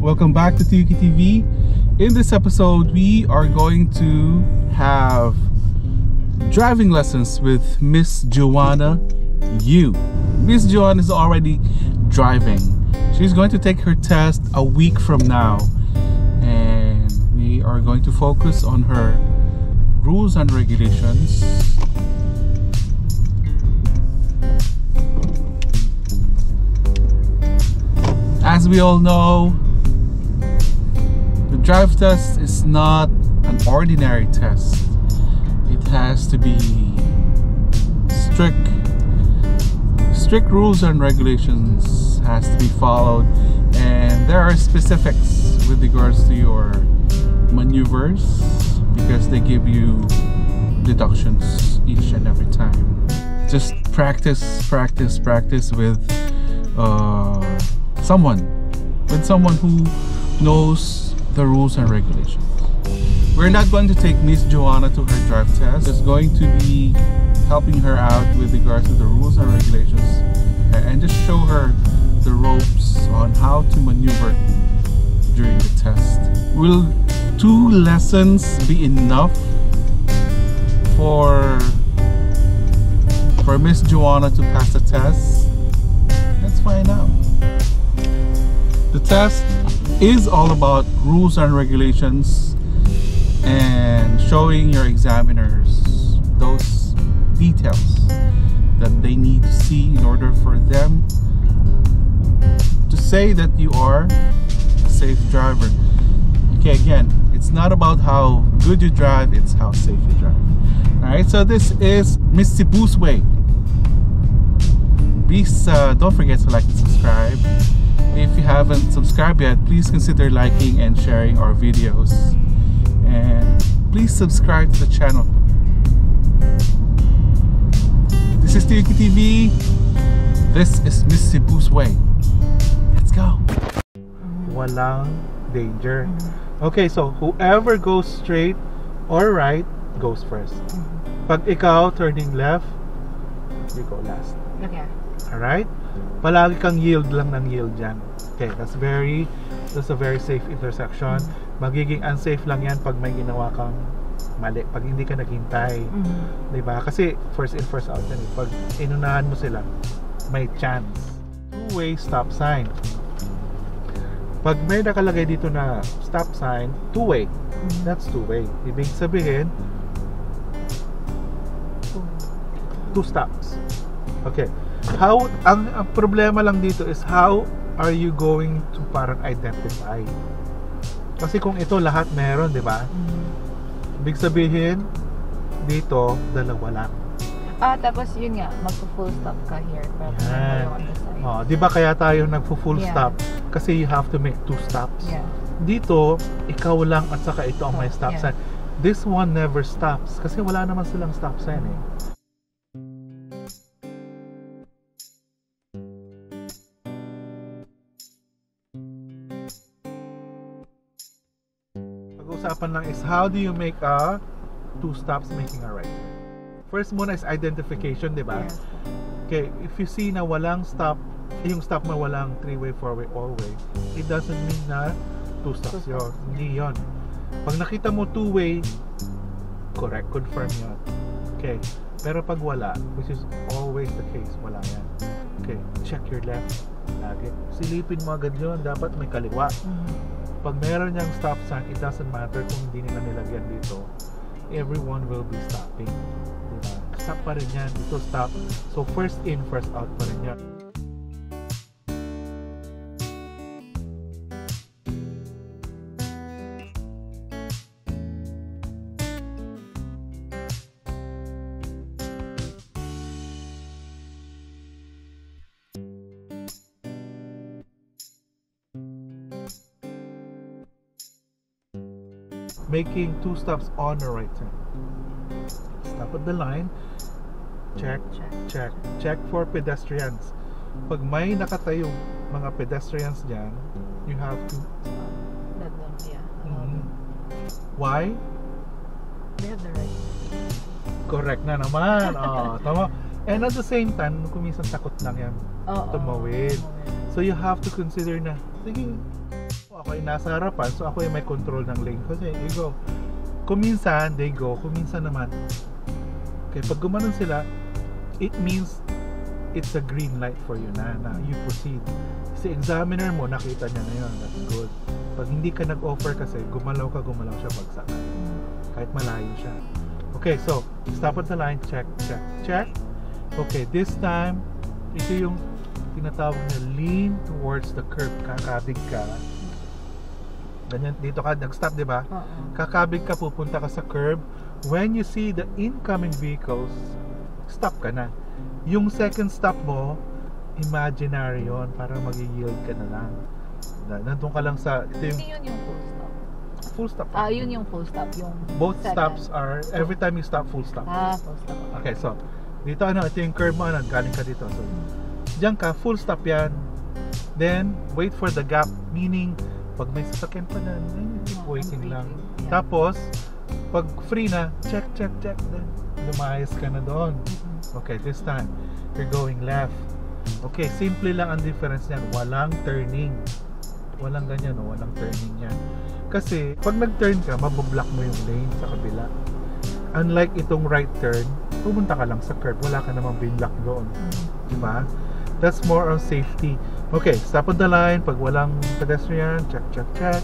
Welcome back to Tiyuki TV. In this episode, we are going to have driving lessons with Miss Joanna Yu. Miss Joanna is already driving. She's going to take her test a week from now, and we are going to focus on her rules and regulations. As we all know, the drive test is not an ordinary test. It has to be strict rules and regulations has to be followed, and there are specifics with regards to your maneuvers because they give you deductions each and every time. Just practice with someone who knows the rules and regulations. We're not going to take Miss Joanna to her drive test. It's going to be helping her out with regards to the rules and regulations and just show her the ropes on how to maneuver during the test. Will 2 lessons be enough for Miss Joanna to pass the test? Let's find out. The test is all about rules and regulations and showing your examiners those details that they need to see in order for them to say that you are a safe driver. Okay, again, it's not about how good you drive, it's how safe you drive. Alright, so this is Miss Cebu's way. Please don't forget to like and subscribe. If you haven't subscribed yet, please consider liking and sharing our videos, and please subscribe to the channel. This is Tiyuki TV. This is Miss Cebu's way. Let's go. Walang danger. Okay, so whoever goes straight or right goes first. Pag ikaw turning left, you go last. Okay. Alright? Palagi kang yield lang ng yield dyan. Okay, that's a very safe intersection. Magiging unsafe lang yan pag may ginawa kang mali, pag hindi ka naghintay. Diba? Kasi first in, first out yan. Pag inunahan mo sila, may chance. Two-way stop sign. Pag may nakalagay dito na stop sign, two-way. That's two-way. Ibig sabihin, 2 stops. Okay. Ang problema lang dito is how are you going to parang identify? Kasi kung ito lahat meron, di ba? Ibig sabihin dito dalawa lang. Tapos yun nga, magpo-full stop ka here. Oh, di ba kaya tayo nagpo-full stop? Kasi you have to make 2 stops. Dito, ikaw lang at saka ito ang may stop sign. This one never stops kasi wala naman silang stop sign eh. Pag-usapan lang is how do you make 2 stops making a right? First muna is identification, di ba? Okay, if you see na walang stop, yung stop mo walang 3-way, 4-way, all-way, it doesn't mean na 2 stops yun. Hindi yun. Pag nakita mo 2-way, correct, confirm yun. Okay, pero pag wala, which is always the case, wala yan. Okay, check your left lagi. Silipin mo agad yun, dapat may kaliwa. pag meron niyang stop sign, it doesn't matter kung hindi nila nilagyan dito. Everyone will be stopping. Diba? Stop pa rin yan. Ito stop. So first in, first out pa rin yan. Making 2 stops on the right turn. Stop at the line. Check, check, check for pedestrians. Pag may nakatayong mga pedestrians dyan, you have to That one, yeah. Why? They have the right. Correct na naman. Tama. And at the same time, kung minsan takot lang yan tumawid. So you have to consider na, sige, ako ay nasa harapan, so ako ay may control ng lane. Kasi, you go. Kung minsan, they go. Kung minsan naman, okay, pag gumanon sila, it means it's a green light for you na you proceed. Si examiner mo, nakita niya na yun. That's good. Pag hindi ka nag-offer kasi, gumalaw siya bagsakan. Kahit malayo siya. Okay, so, stop at the line, check, check, check. Okay, this time, ito yung tinatawag na lean towards the curb. Kakabig ka. Ganyan, dito ka, nag-stop, di ba? Kakabig ka, pupunta ka sa curb. When you see the incoming vehicles, stop ka na. Yung second stop mo, imaginary yon, para mag-yield ka na lang. Nandun ka lang sa... Hindi yun yung full stop. Full stop. Yun yung full stop. Yung both second. stops are, every time you stop, full stop. Full stop. Okay, so, dito ito yung curb mo, galing ka dito. So, diyan ka, full stop yan. Then, wait for the gap, meaning, pag may sasakyan pa na, keep waiting lang. Yeah. Tapos, pag free na, check, check, check. Then, lumayas ka na doon. Okay, this time, you're going left. Okay, simple lang ang difference niyan. Walang turning. Walang ganyan, no? Walang turning yan. Kasi, pag nag-turn ka, mabablock mo yung lane sa kabila. Unlike itong right turn, pumunta ka lang sa curb. Wala ka namang binlock doon. Diba? That's more on safety. Okay, stop on the line. Pag walang pedestrian, check, check, check.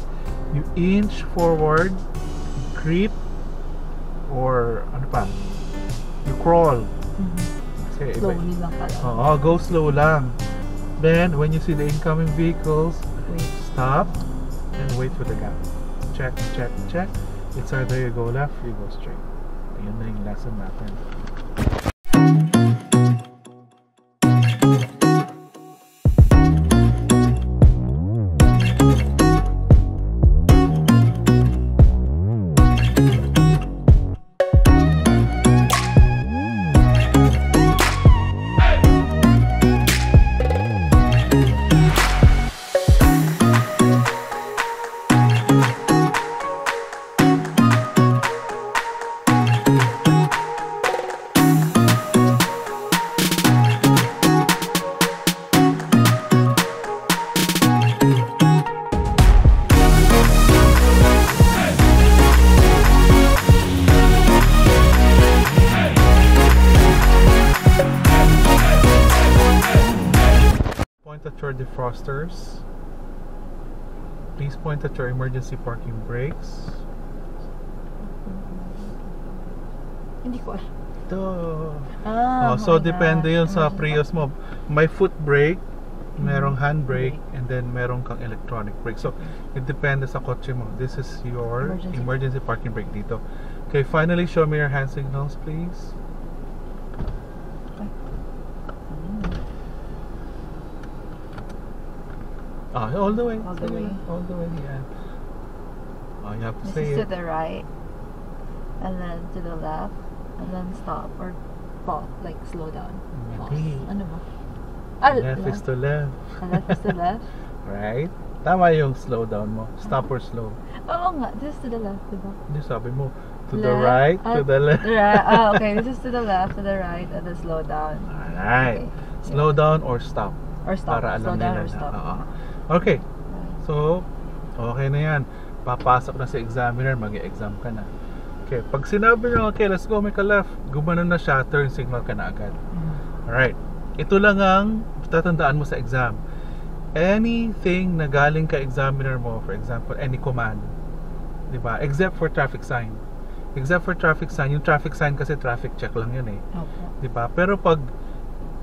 You inch forward, creep, or ano pa? You crawl. Okay, Slowly lang pala. go slow lang. Then, when you see the incoming vehicles, stop and wait for the gap. Check, check, check. It's either you go left, you go straight. Ayun na yung lesson natin. At your defrosters. Please point at your emergency parking brakes. Hindi ko alam. Ito. So depende yun sa Prius mo. May foot brake, merong hand brake, and then meron kang electronic brake. So it depende sa kotse mo. This is your emergency parking brake dito. Okay, finally show me your hand signals, please. All the way. All the way. All the way, yeah. You have to This say is to it. the right, and then to the left, and then stop or pause, like slow down. Pause. Hindi. Ano ba? Left is to left. Left is to left? Right? Tama yung slow down mo. Stop or slow. Oo nga, this is to the left, diba? Hindi, sabi mo, to the right, to the left. Right. Okay, this is to the left, to the right, and then slow down. Alright. Okay. Slow down or stop. Or stop. Para Slow alam down nila or stop. Okay. So, okay na yan. Papasok na sa examiner, mag-e-exam ka na. Okay, pag sinabi nyo, okay, let's go, make a left, gumanon na siya, turn signal ka na agad. Alright. Ito lang ang tatandaan mo sa exam. anything na galing ka examiner mo, for example, any command, diba? Except for traffic sign. Except for traffic sign, yung traffic sign kasi traffic check lang yun eh. Okay. Diba? Pero pag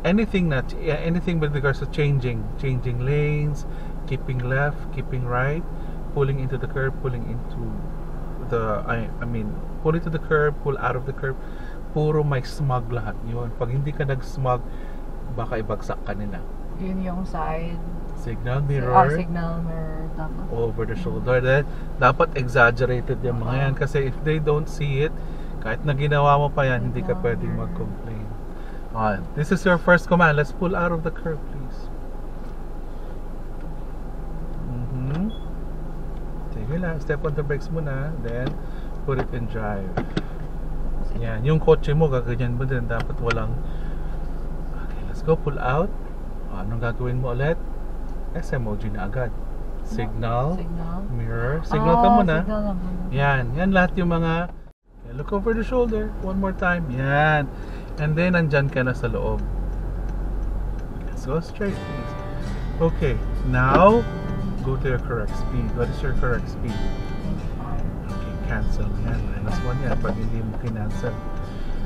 anything with regards to changing lanes, keeping left, keeping right, pulling into the curb, pulling into the, pull into the curb, pull out of the curb, puro may smog lahat yun. Pag hindi ka nag-smog, baka ibagsak ka nila. Yun yung side signal mirror, signal mirror, tama. over the shoulder. Then, dapat exaggerated yung mga yan. Kasi if they don't see it, kahit na ginawa mo pa yan, hindi ka pwedeng mag-complain. This is your first command. Let's pull out of the curb, please. Sige lang. Step on the brakes muna. Then, put it in drive. Yan. Yung kotse mo, gaganyan mo din. Dapat walang... Okay, let's go. Pull out. Anong gagawin mo ulit? SMOG na agad. Signal. Mirror. Signal ka muna. Yan. Yan lahat yung mga... Okay, look over the shoulder. One more time. Yan. And then, nandyan ka na sa loob. Let's go straight, please. Okay. Now, go to your correct speed. What is your correct speed? Okay, cancel. Yan. -1 yan pag hindi mo kinancel.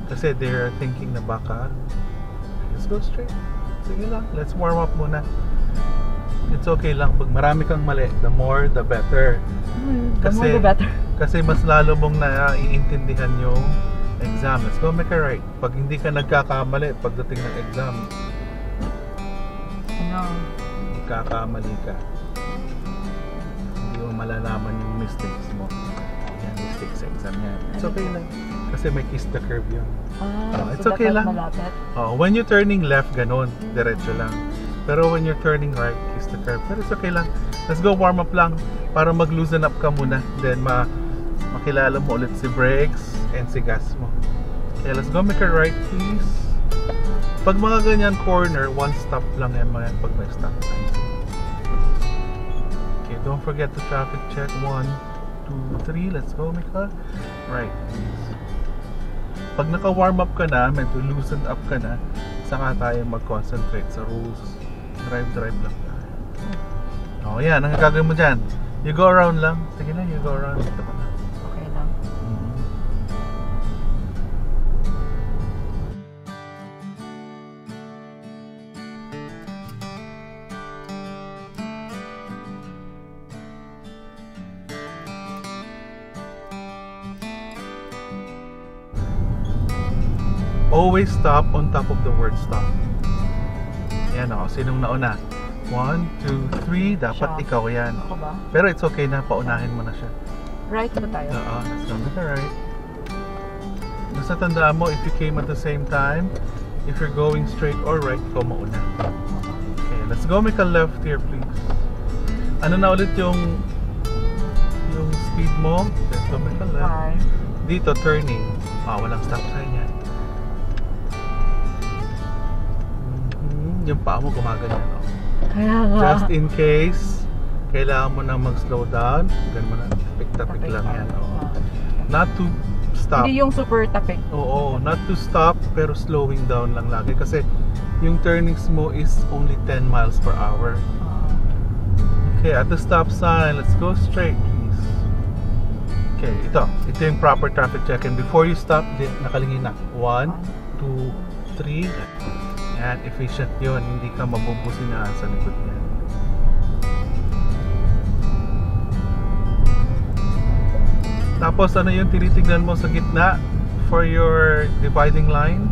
Kasi they're thinking na baka. Let's go straight. Sige lang. Let's warm up muna. It's okay lang. Pag marami kang mali, the more, the better. The more, the better. Kasi mas lalo mong naiintindihan yung exam. Let's go make a right. Pag hindi ka nagkakamali pagdating ng exam, magkakamali ka. Hindi mo malalaman yung mistakes mo. Yan, mistakes sa exam yan. It's okay lang. Kasi may kiss the curve yun. It's okay lang. When you're turning left, ganun. Diretso lang. Pero when you're turning right, kiss the curve. Pero it's okay lang. Let's go warm up lang para mag-loosen up ka muna. Then makilala mo ulit si brakes and si gas mo. Okay, let's go make a right, please. Pag mga ganyan corner, one stop lang yan mga pag may stop sign. Okay, don't forget the traffic check. 1, 2, 3. Let's go make a right, please. Pag naka-warm up ka na, medyo loosened up ka na, saka tayo mag-concentrate sa rules. Drive lang tayo. Yan. Ang gagawin mo dyan, you go around lang. Sige na, you go around. Okay lang. Always stop on top of the word stop. Yan sinong nauna? 1, 2, 3. Dapat Siya. ikaw yan. Ako ba? Pero it's okay na, paunahin mo na siya. Right ba tayo? Let's go with the right. Basta tandaan mo, if you came at the same time, if you're going straight or right, ikaw mauna. Okay, let's go make a left here, please. Ano na ulit yung speed mo? Let's go make a left. Dito, turning. Walang stop sign yan. Yung paa mo gumaganyan. Kaya nga. Just in case, kailangan mo na mag-slow down. Ganun mo na, tapik-tapik lang yan. Not to stop. Hindi yung super tapik. Oo, not to stop, pero slowing down lang lagi. Kasi yung turnings mo is only 10 miles per hour. Okay, at the stop sign, let's go straight, please. Okay, ito yung proper traffic check. And before you stop, nakalingin na. 1, 2, 3. Yan, efficient yun. Hindi ka mabubusinaan sa likod niyan. Tapos ano yung tinitignan mo sa gitna for your dividing line?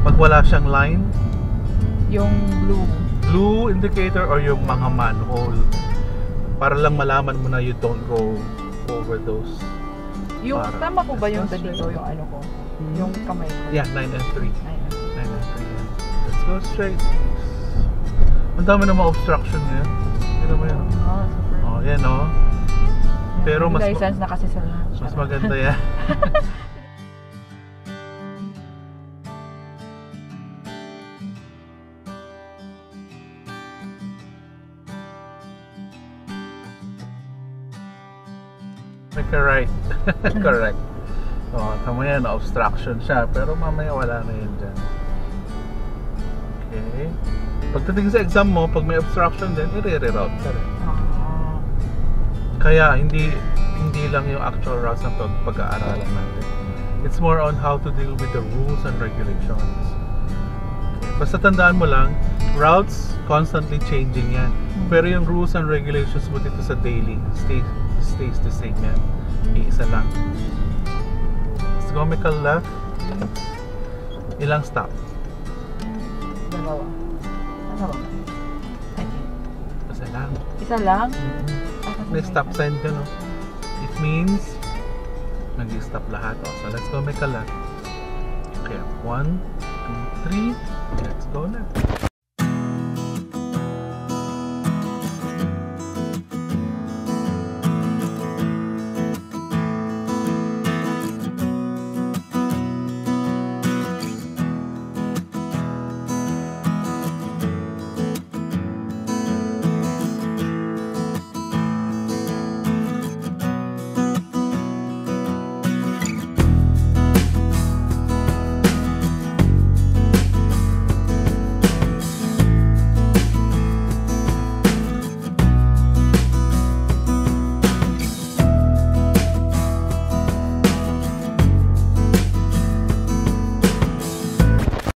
Pag wala siyang line? Yung Blue indicator or yung mga manhole. Para lang malaman mo na you don't go over those. Yung tama po ba yung dito yung ano ko? Yung kamay ko? Yeah, 9 and 3. 9 and 3. Let's go straight. Ang dami ng mga obstruction ngayon. Hindi mo yan. Super. Yan Pero mas license na kasi sila. Mas maganda yan. Make a right. Correct. Tama yan, obstruction siya. Pero mamaya wala na yun dyan. Okay. Pagdating sa exam mo, pag may obstruction din, i-reroute ka rin. Kaya hindi lang yung actual routes ng pag-aaralan natin. It's more on how to deal with the rules and regulations. Okay. Basta tandaan mo lang, routes constantly changing yan. Pero yung rules and regulations mo dito sa daily stays the same yan. Iisa lang. Let's go make a left. Ilang stop? Dalawa. Ano ba? I think. Isa lang. Isa lang? May stop sign ka, no? It means nag-stop lahat. So let's go make a left. Okay, 1, 2, 3. Let's go na.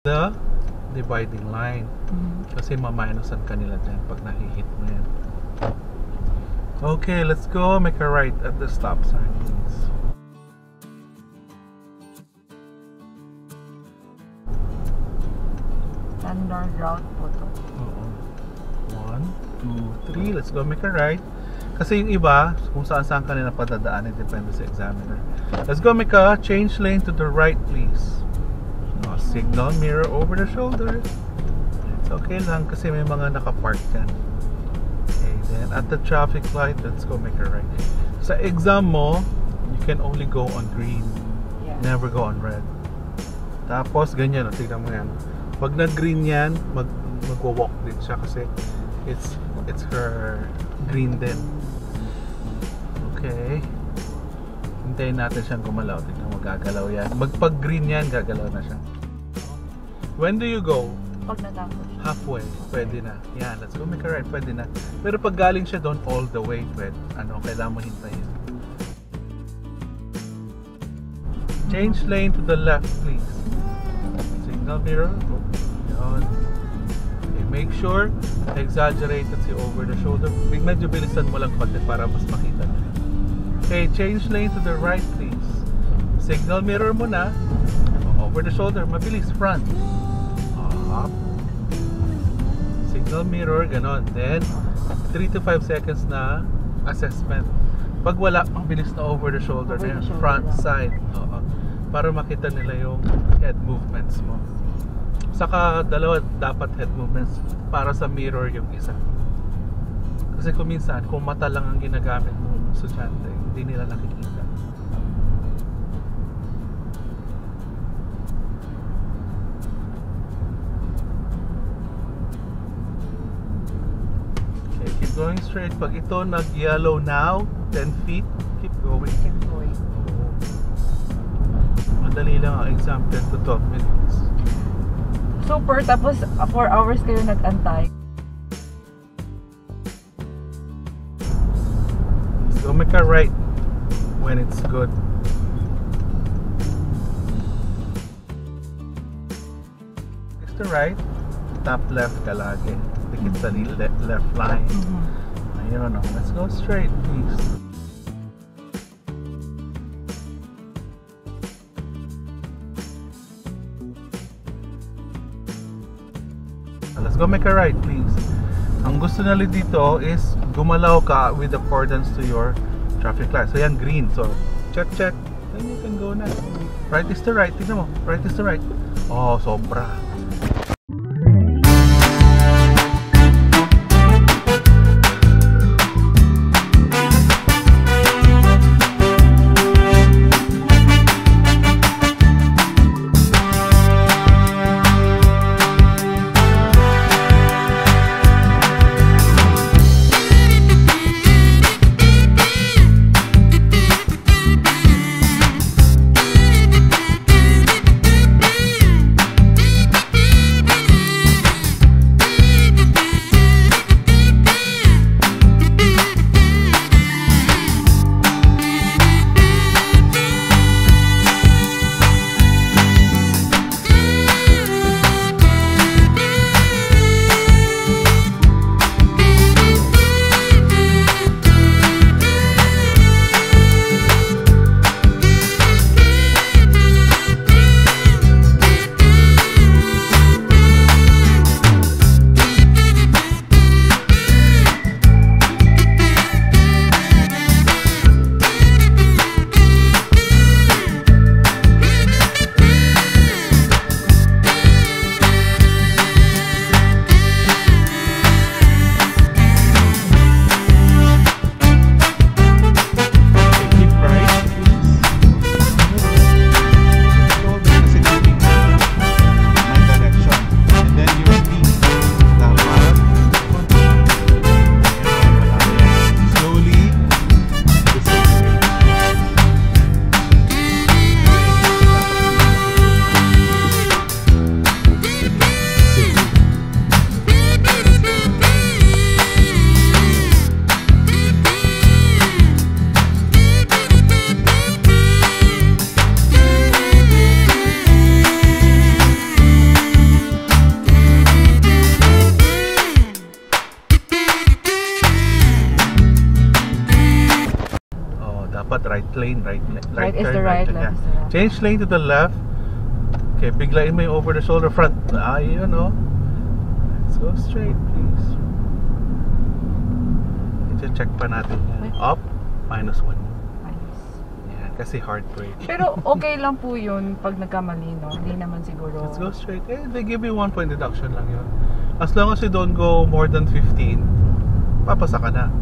The dividing line. Kasi maminusan kanila dyan pag nahihit mo yan. Okay, let's go make a right at the stop sign. Standard route po to. Oo. 1, 2, 3. Let's go make a right. Kasi yung iba, kung saan kanila padadaanin, depende sa examiner. Let's go make a change lane to the right, please. Signal mirror over the shoulder. It's okay lang kasi may mga nakapark dyan. Okay, then at the traffic light, let's go make a right. Sa exam mo, you can only go on green. Yeah. Never go on red. Tapos ganyan, tignan mo yan. Pag nag-green yan, mag-walk din siya kasi it's her green din. Okay. Hintayin natin siyang gumalaw. Tignan mo, gagalaw yan. Pag-green yan, gagalaw na siya. When do you go? Pag natapos. Halfway, pwede na. Yan, let's go make a right, pwede na. Pero pag galing siya doon all the way, pwede. Kailangan mo hintayin. Change lane to the left, please. Signal mirror. Yan. Okay, make sure exaggerated si over the shoulder. Medyo bilisan mo lang konti para mas makita. Okay, change lane to the right, please. Signal mirror mo na. Over the shoulder, mabilis, front. Up. Signal mirror, ganon. Then 3 to 5 seconds na assessment. Pag wala, mabilis na over the shoulder na yan. Front, side. Para makita nila yung head movements mo. Saka dalawa dapat head movements para sa mirror yung isa. Kasi kung minsan, kung mata lang ang ginagamit mo ng estudyante, hindi nila nakikita. Keep going straight. Pag ito nag-yellow now, 10 feet, keep going. Keep going. Madali lang ang exam, 10 to 12 minutes. Super, tapos 4 hours kayo nag-antay. So make a right when it's good. Next to right, top left ka lagi. Dikit sa left line. Ayun, let's go straight, please. Let's go make a right, please. Ang gusto nila dito is gumalaw ka with accordance to your traffic light. So yan, green. So check. Then you can go na. Right is to right. Tignan mo. Right is to right. Oh, sobra. lane, right Right is turn, the right, turn, left is the left. Change lane to the left. Okay, biglain mo yung over the shoulder front. You know. Let's go straight, please. I-check pa natin yan. Up, -1. Yan, kasi hard brake. Pero okay lang po yun pag nagkamali, no? Hindi naman siguro. Let's go straight. They give you 1 point deduction lang yun. As long as you don't go more than 15, papasa ka na.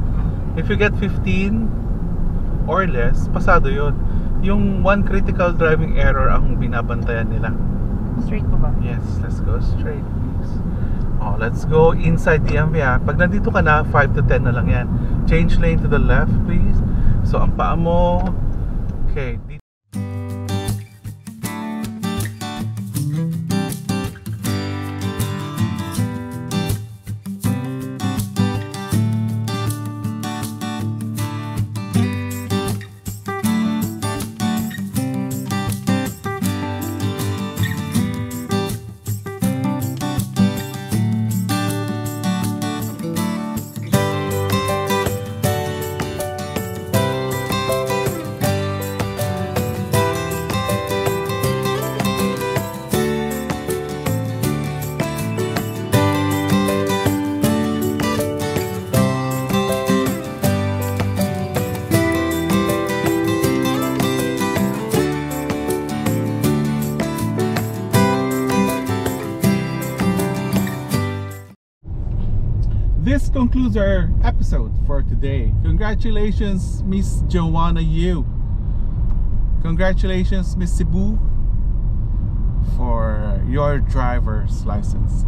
If you get 15 or less, pasado yun. Yung one critical driving error ang binabantayan nila. Straight po ba? Yes, let's go straight, please. Let's go inside DMV ha. Pag nandito ka na, 5 to 10 na lang yan. Change lane to the left, please. So, ang paa mo. Okay. This concludes our episode for today. Congratulations, Miss Joanna Yu. Congratulations, Miss Cebu, for your driver's license.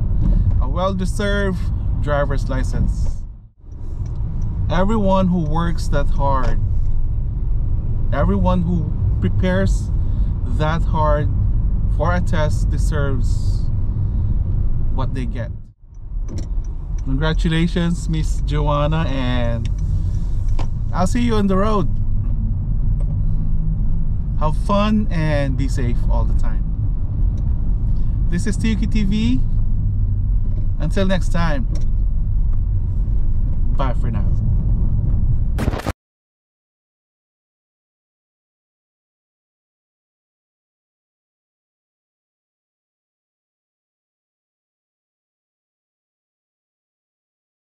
A well-deserved driver's license. Everyone who works that hard, everyone who prepares that hard for a test deserves what they get. Congratulations, Miss Joanna, and I'll see you on the road. Have fun and be safe all the time. This is Tiyuki TV. Until next time, bye for now.